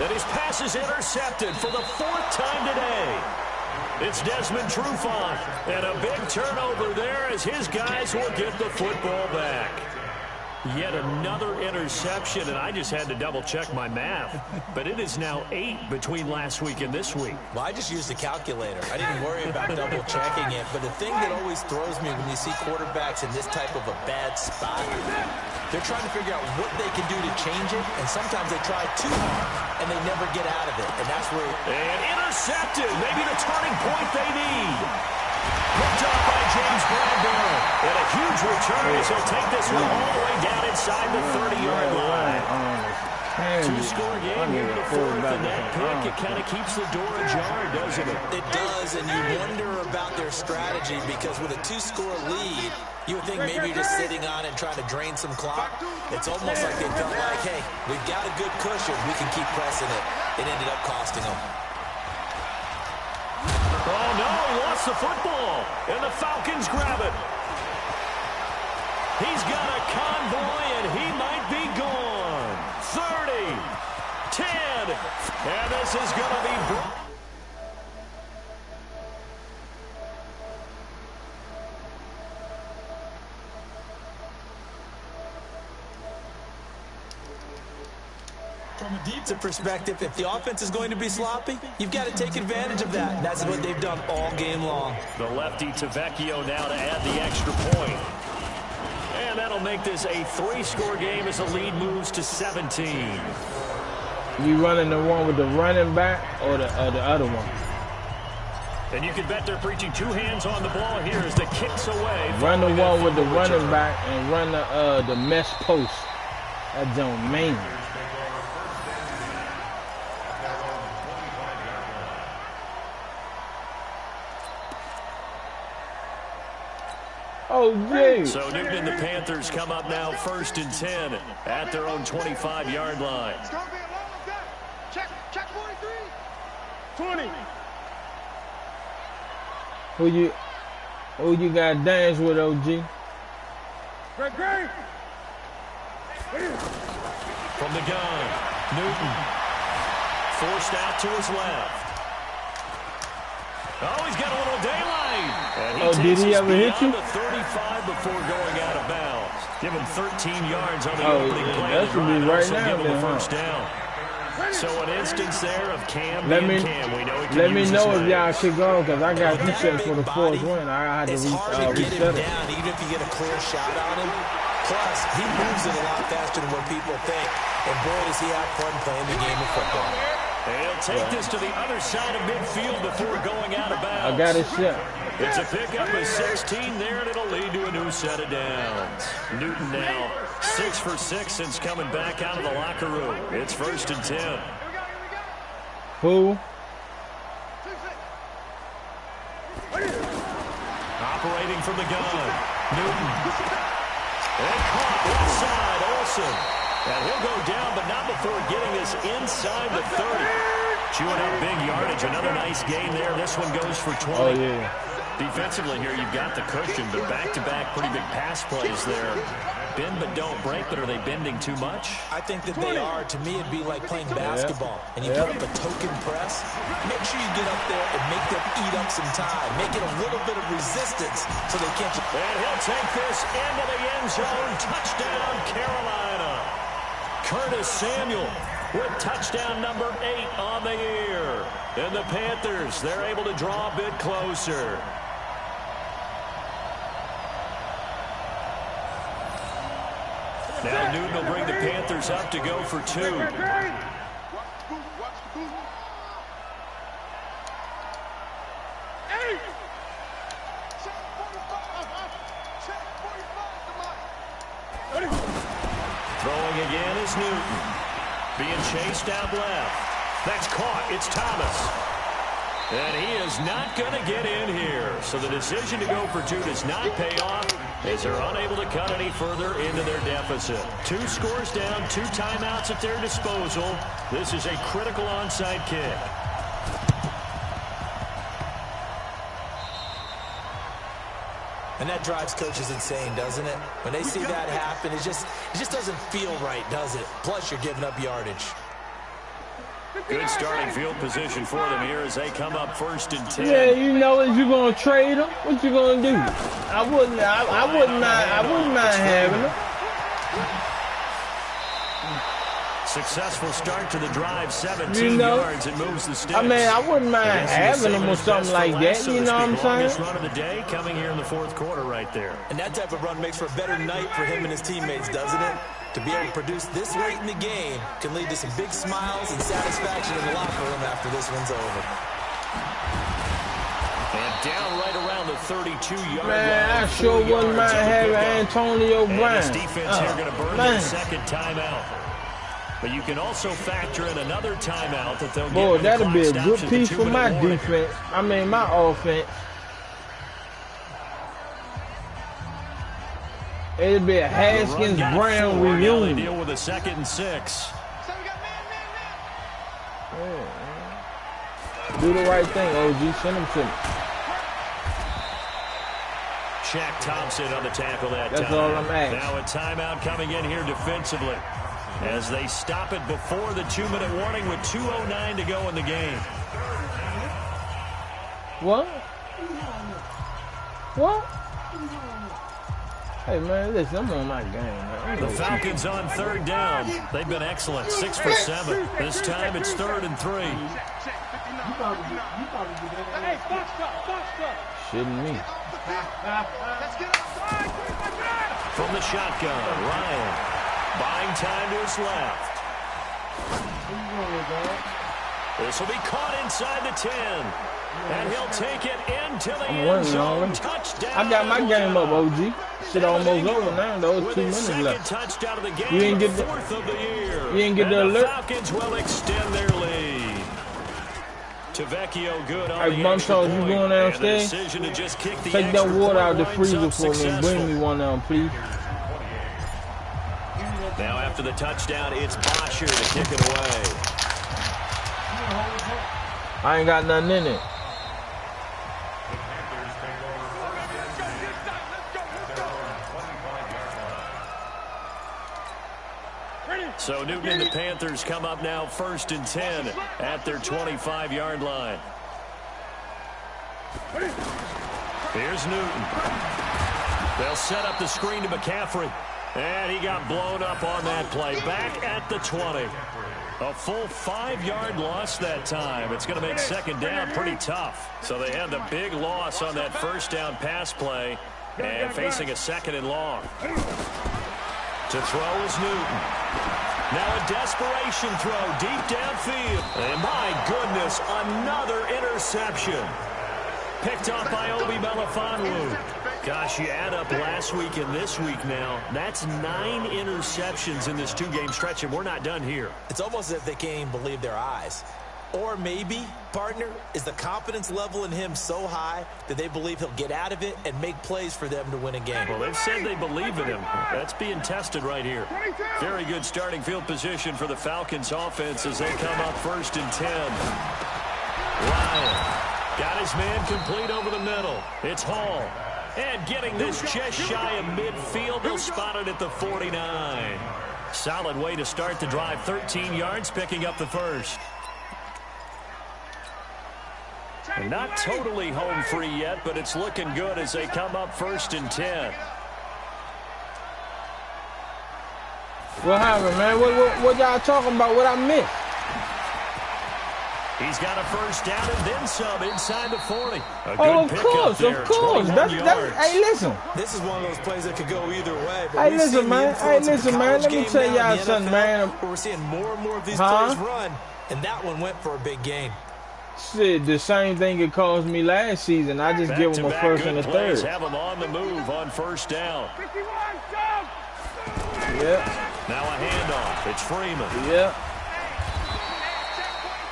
And his pass is intercepted for the 4th time today. It's Desmond Trufant, and a big turnover there as his guys will get the football back. Yet another interception, and I just had to double-check my math. But it is now 8 between last week and this week. Well, I just used a calculator. I didn't worry about double-checking it. But the thing that always throws me when you see quarterbacks in this type of a bad spot, they're trying to figure out what they can do to change it, and sometimes they try too hard, and they never get out of it. And that's where... And intercepted, maybe the turning point they need. Picked off by James Bradbury. And a huge return as he'll take this one all the way down inside the 30-yard line. 2-score game here in the 4th, and that pick, it kind of keeps the door ajar, doesn't it? It does, and you wonder about their strategy because with a 2-score lead, you would think maybe you're just sitting on and trying to drain some clock. It's almost like they felt like, hey, we've got a good cushion. We can keep pressing it. It ended up costing them. Oh, no, he lost the football, and the Falcons grab it. He's got a convoy, and he might be gone. 30, 10, and this is going to be... From a defensive perspective, if the offense is going to be sloppy, you've got to take advantage of that. That's what they've done all game long. The lefty Tavecchio now to add the extra point. And that'll make this a 3-score game as the lead moves to 17. You running the one with the running back or the other one? And you can bet they're preaching 2 hands on the ball here as the kicks away. Run the one with the running back and run the mesh post. That don't mean. Oh, yeah. So Newton and the Panthers come up now 1st and 10 at their own 25-yard line. It's going to be a long one. Check 43. 20. Who you got dance with, OG? Great. From the gun, Newton forced out to his left. Oh, he's got a little daylight. And Oh, did he ever hit you? The 35 before going out of bounds. Give him 13 yards on the Oh, opening play. that should be right now, give him a then, first down. So an instance there of Cam let being me Cam. We know he can let me use know his if y'all legs. kick on because I got resets for the fourth win. I had to It's hard to get reset him it. down, even if you get a clear shot on him. Plus, he moves it a lot faster than what people think. And boy, does he have fun playing the game of football. He'll take this to the other side of midfield before going out of bounds. I got it set. It's a pickup of 16 there, and it'll lead to a new set of downs. Newton now 6 for 6 since coming back out of the locker room. It's 1st and 10. Who? Operating from the gun. Newton. And caught left side, Olsen. And he'll go down, but not before getting this inside the 30. Chewing up big yardage. Another nice gain there. This one goes for 20. Oh, yeah. Defensively here, you've got the cushion, but back-to-back pretty big pass plays there. Bend but don't break, but are they bending too much? I think that they are. To me, it'd be like playing basketball. And you put up a token press. Make sure you get up there and make them eat up some time. Make it a little bit of resistance so they can't just... And he'll take this into the end zone. Touchdown, Carolina. Curtis Samuel with touchdown number 8 on the year. And the Panthers, they're able to draw a bit closer. Now Newton will bring the Panthers up to go for 2. Throwing again is Newton. Being chased out left. That's caught. It's Thomas. And he is not going to get in here. So the decision to go for 2 does not pay off as they're unable to cut any further into their deficit. 2 scores down, 2 timeouts at their disposal. This is a critical onside kick. And that drives coaches insane, doesn't it? When they see that happen, it just doesn't feel right, does it? Plus, you're giving up yardage. Good starting field position for them here as they come up 1st and 10. Yeah, you know, is you gonna trade him? What you gonna do? I wouldn't mind having him. Successful start to the drive, 17 yards. It moves the sticks. I mean, I wouldn't mind having him or something like that. You know what I'm saying? Longest run of the day coming here in the 4th quarter right there. And that type of run makes for a better night for him and his teammates, doesn't it? To be able to produce this late in the game can lead to some big smiles and satisfaction in the locker room after this one's over. And down right around the 32-yard line. Man, I sure wouldn't mind having Antonio Brown. And this defense here going to burn their 2nd timeout. But you can also factor in another timeout that they'll get. Boy, that'll be a good piece for my defense. I mean, my offense. It'll be a Haskins-Brown reunion. Deal with a 2nd and 6. Do the right thing, OG. Send him to me. Shaq Thompson on the tackle that time. That's all I'm asking. Now a timeout coming in here defensively as they stop it before the 2-minute warning with 2:09 to go in the game. What? What? Hey, man, listen, I'm on my game, man. The Falcons on 3rd down. They've been excellent, 6 for 7. This time it's 3rd and 3. Shitting me. From the shotgun, Ryan buying time to his left. This will be caught inside the 10. And he'll take it into the end zone. Touchdown. I got my game up, OG. Shit almost over now, though. It's 2 minutes left. Touchdown of the game, You ain't get the 4th of the year. You ain't get the alert. The Falcons will extend their lead. Tavecchio good on Hey, the extra Bumshoes, you point. going downstairs? And the decision to just kick the Take that extra water point out the winds freezer up for me and successful. bring me one down, please. Now after the touchdown, it's Bosher to kick it away. I ain't got nothing in it. So Newton and the Panthers come up now 1st and 10 at their 25-yard line. Here's Newton. They'll set up the screen to McCaffrey. And he got blown up on that play. Back at the 20. A full 5-yard loss that time. It's going to make second down pretty tough. So they had the big loss on that first down pass play and facing a 2nd and long. To throw is Newton. Now a desperation throw deep downfield. And my goodness, another interception. Picked off by Obi Melifonwu. Gosh, you add up last week and this week now. That's 9 interceptions in this 2-game stretch, and we're not done here. It's almost as if they can't even believe their eyes. Or maybe, partner, is the confidence level in him so high that they believe he'll get out of it and make plays for them to win a game. Well, they've said they believe in him. That's being tested right here. Very good starting field position for the Falcons offense as they come up 1st and 10. Ryan got his man complete over the middle. It's Hall. And getting this just shy of midfield, they'll spot it at the 49. Solid way to start the drive. 13 yards, picking up the first. And not totally home free yet, but it's looking good as they come up 1st and 10. What happened, man? What y'all talking about? What I missed? He's got a first down and then some inside the 40. Of course. Hey, listen. This is one of those plays that could go either way. Hey, listen, man. Let me tell y'all something, man. We're seeing more and more of these plays run, and that one went for a big gain. Shit, the same thing it cost me last season. I just give them a 1st and a 3rd. Have them on the move on 1st down. Yep. Now a handoff. It's Freeman. Yep.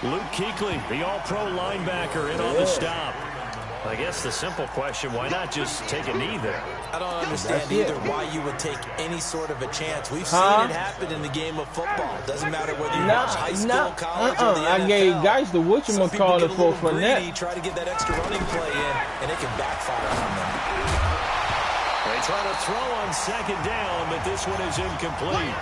Luke Kuechly, the all-pro linebacker, in on the stop. I guess the simple question, why not just take a knee there? I don't understand either why you would take any sort of a chance. We've seen it happen in the game of football. Doesn't matter whether you watch high school, college, or the NFL. I gave guys the whatchamacallit for Fournette. Try to get that extra running play in, and it can backfire on them. They try to throw on 2nd down, but this one is incomplete.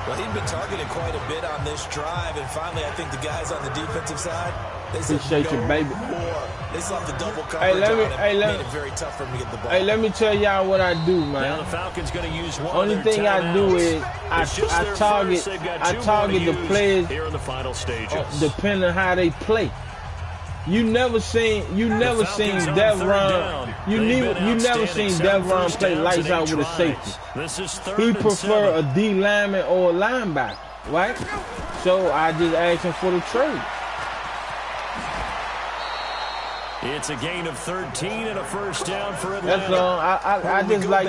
Well, he'd been targeted quite a bit on this drive, and finally I think the guys on the defensive side, they said appreciate you, baby. More. They slapped the double coverage on him, made it very tough for him to get the ball. Hey, let me tell y'all what I do, man. Now the Falcons going to use one Only thing I do is I target the players here in the final stages. Depending on how they play. You never seen Devron. You never seen Devron play lights out with a safety. He prefer a D lineman or a linebacker, right? So I just asked him for the trade. It's a gain of 13 and a first down for Atlanta. That's all. I just like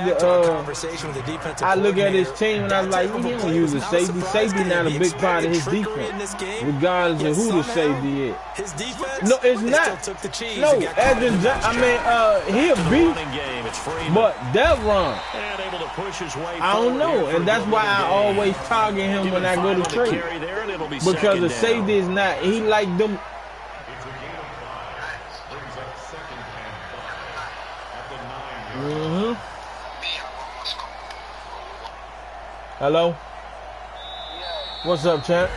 I look at his team and I was like, he don't use a safety. Safety not a big part of his defense, regardless of who the safety is. His defense, no, it's not. No, he a beast. But Devron, I don't know, and that's why I always target him when I go to trade. Because the safety is not. He like them. Hello? What's up, champ?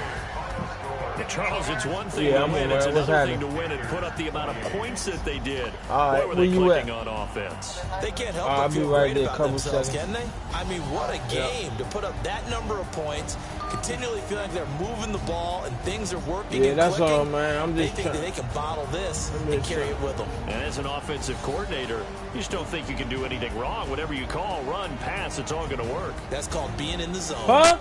Charles, it's one thing to win, it's another thing to win and put up the amount of points that they did. All right, where you clicking on offense? They can't help but feel great about themselves, can they? I mean, what a game to put up that number of points, continually feel like they're moving the ball and things are working and that's clicking. all, man. I'm just they think that they can bottle this and carry it with them. And as an offensive coordinator, you just don't think you can do anything wrong. Whatever you call, run, pass, it's all going to work. That's called being in the zone. Huh?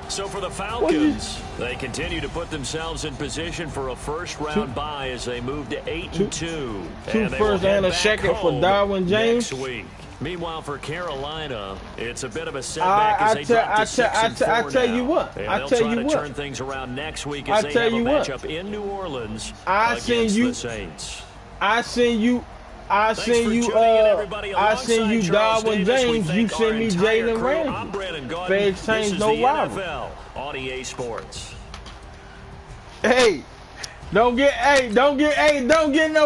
So for the Falcons, they continue to put themselves in position for a first-round bye as they move to 8-2. Two first and a second for Darwin James. Next week. Meanwhile, for Carolina, it's a bit of a setback as they drop to 6-4 I tell you what. They'll try to turn things around next week as they have a matchup in New Orleans against the Saints. I send you Darwin James. You send me Jalen Ramsey. Fair exchange, no rival. On EA Sports. Hey, don't get no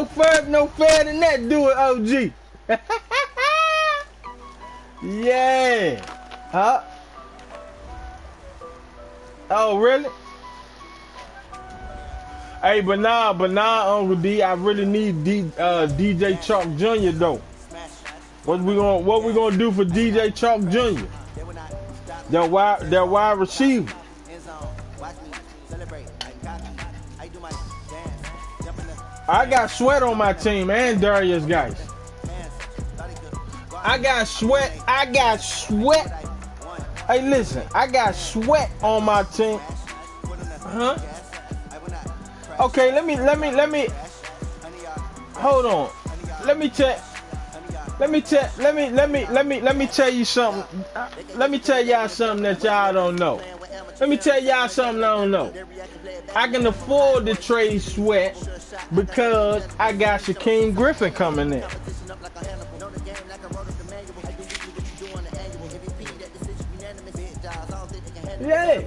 further than that. Do it, OG. Yeah. Huh? Oh, really? Hey, but nah, Uncle D, I really need DJ Chalk Jr. though. What we gonna do for DJ Chalk Jr.? That wide receiver. I got Sweat on my team and Darius guys. I got Sweat. Hey, listen, I got Sweat on my team. Huh? Okay, let me. Hold on. Let me tell you something. Let me tell y'all something that y'all don't know. Let me tell y'all something I don't know. I can afford to trade Sweat because I got Shaquem Griffin coming in. Yeah.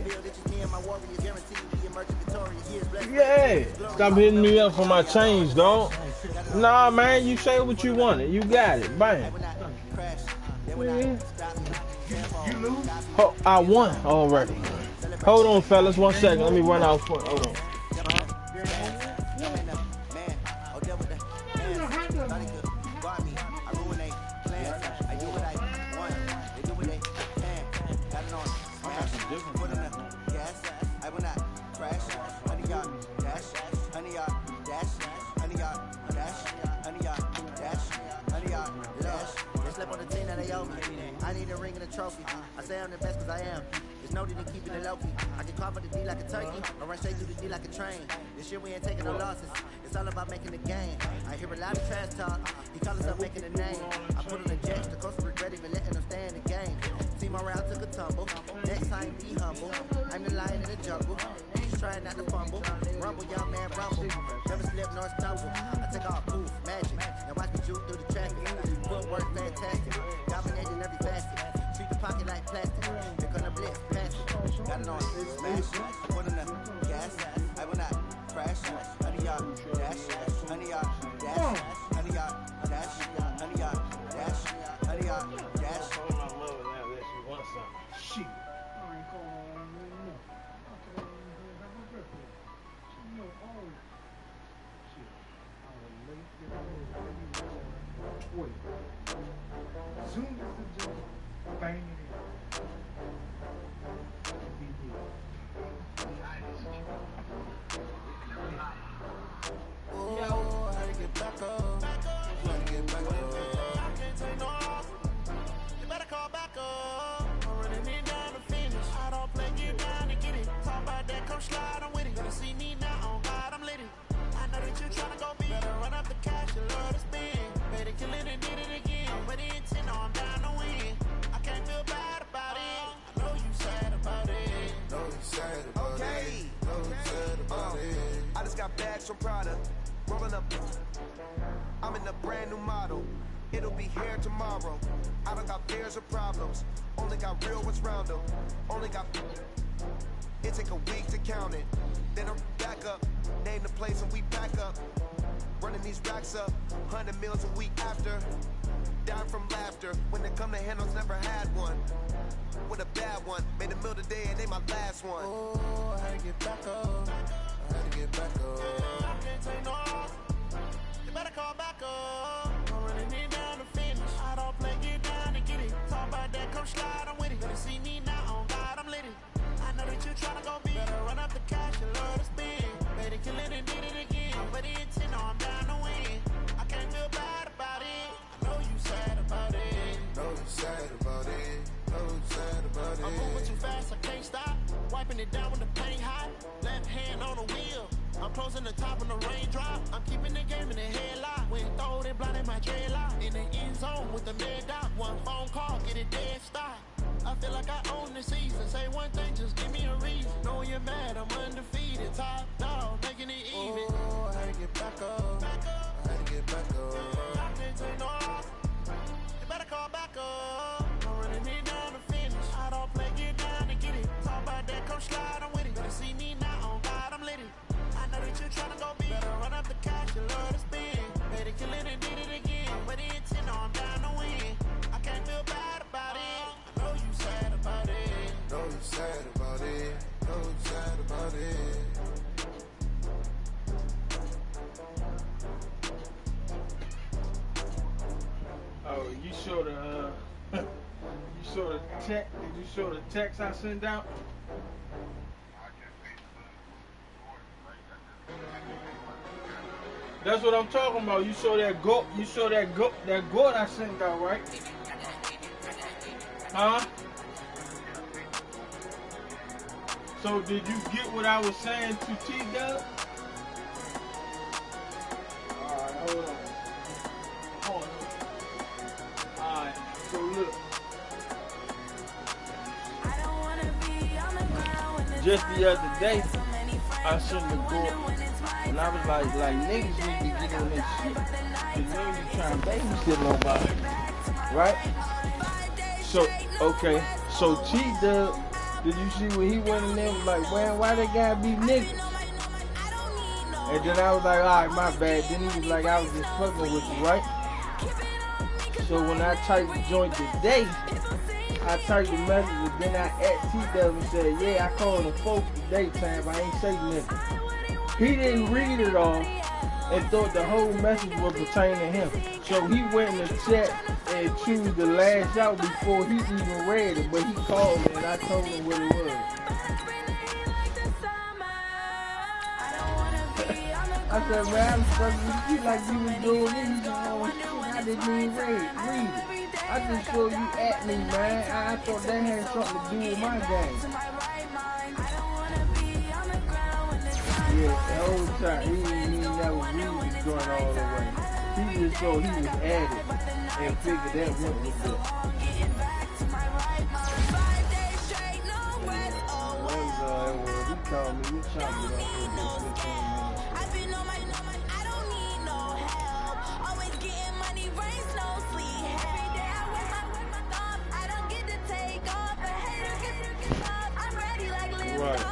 Yeah. Stop hitting me up for my change, dog. Nah, man, you say what you wanted. You got it. Bang. Yeah. Oh, I won already. Hold on, fellas. 1 second. Let me run out for it. Hold on. I need a ring and a trophy. I say I'm the best because I am. It's no need in keeping it low-key. I can carve up the D like a turkey, or run straight through the D like a train. This year we ain't taking no losses. It's all about making the game. I hear a lot of trash talk. He call himself making a name. I put on the jets, the coast regret even letting them stay in the game. Team around took a tumble. Next time be humble. I'm the lion in the jungle. Just trying not to fumble. Rumble, young man, rumble. Never slip nor stumble. I take off proof, magic. Now watch me juke through the traffic. Footwork fantastic. Dominating every facet. Treat the pocket like plastic. They're gonna blitz, pass it. Got it on, smash. Put in the gas. I will not crash. Honey, y'all dash. Honey, y'all dash. Honey, y'all dash. Honey, y'all dash. Honey, y'all dash. Shit. Wait. Soon as the judge bang it in. Oh, how to get back up. How to get back up. I can't take no loss. You better call back up. I'm running it down to finish. I don't play, get down to get it. Talk about that, come slide, I'm with it. Gonna see me now, on God, I'm lit it. I know that you're trying to go big. Better run up the cash, you love to spend. Better kill it and did it again. I'm ready and 10, no, I'm down to win. I can't feel bad about it. I know you sad about it. Know you sad about it. Know you sad about it. I just got bags from Prada. Rolling up. I'm in a brand new model. It'll be here tomorrow. I don't got fears or problems. Only got real ones round them. Only got. It take a week to count it. Then I'm back up. Name the place and we back up. Running these racks up. 100 meals a week after. Down from laughter. When they come to handles, never had one. With a bad one. Made a meal today and they my last one. Oh, how to get back up. How to get back up. I can't take no loss. You better call back up. I'm running it down to finish. I don't play, get down and get it. Talk about that, come slide, I'm with it. Better see me now, on God, I'm lit it. I know that you're trying to go big. Better run up the cash, you love to spend. Better kill it and did it again. I'm ready and 10, no, I'm down to win. I can't feel bad about it. I know you sad about it. Know you sad about it. Know you sad about it. I'm moving too fast, I can't stop. Wiping it down when the paint hot. Left hand on the wheel. I'm closing the top when the raindrop. I'm keeping the game in the headlock. When throwed it, blinded my dreadlock. In the end zone with the mid dot. One phone call, get it dead stop. I feel like I own the season. Say one thing, just give me a reason. Know you're mad, I'm undefeated. Top dog, making it even. Oh, how to get back up. How to get back up. I can't take no loss. You better call back up. I'm running it down to finish. I don't play, get down to get it. Talk about that, come slide, I'm with it. Better see me now, on God, I'm lit it. I know that you're trying to go big. Better run up the cash, you love to spend. Better kill it and did it again. I'm ready and 10, no, I'm down to win. I can't feel bad about it. I know you sad about it. Know you sad about it. Know you sad about it. saw the text? Did you saw the text I sent out? That's what I'm talking about. You saw that goat. You saw that goat I sent out, right? Huh? So did you get what I was saying to T-Dub? Alright, hold on. Hold on. Alright, so look. Just the other day, I sent the goat. And I was like niggas need to get on this shit. Cause niggas be trying to babysit nobody. Right? So, okay. So T-Dub, did you see when he went in there was like, man, why they gotta be niggas? And then I was like, alright, my bad. Then he was like, I was just fucking with you, right? So when I typed the joint today, I typed the message and then I at T-Dub and said, yeah, I called him folks today, time, I ain't say niggas. He didn't read it all and thought the whole message was pertaining to him. So he went in the chat and chose the last out before he even read it. But he called me and I told him what it was. I said, man, I'm fucking with you like you was doing this. I didn't even read it. I just saw you at me, man. I thought that had something to do with my game. Yeah, the whole time, he never really was going all the way. He just thought he was at it and figured that went with it. He called me, we chopped it up for this 15 minutes. I've been on my I don't need no help. Always getting money, rains, no sleep. Every day I wear my thumb. I don't get to take off. A hater gets up. I'm ready like live right.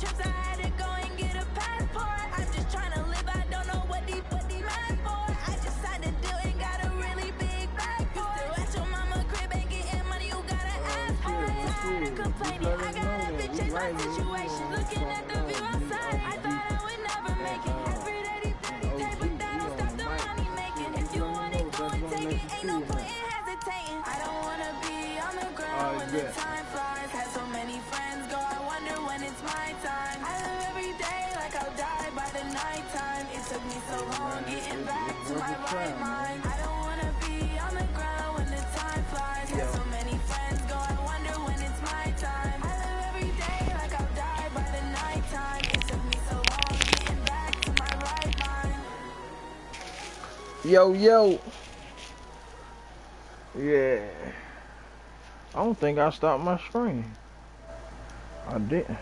Trips I had to go and get a passport. I'm just trying to live, I don't know what these mad for. I just signed a deal and got a really big bag for it. You still at your mama crib and getting money, you gotta ask for it. Tired of complaining, I gotta bitch change my situation. Looking at the view outside, I thought I would never make it. Every day these days, but that don't stop the money making. If you want it, go and take it, ain't no point in hesitating. I don't wanna be on the ground when the time flies. Had so many friends go, I wonder when it's my time. I live every day like I'll die by the nighttime. It took me so long getting back to my right mind. I don't wanna be on the ground when the time flies. Had so many friends go, I wonder when it's my time. I live every day like I'll die by the nighttime. It took me so long getting back to my right mind. Yo. Yeah. I don't think I stopped my screen. I didn't.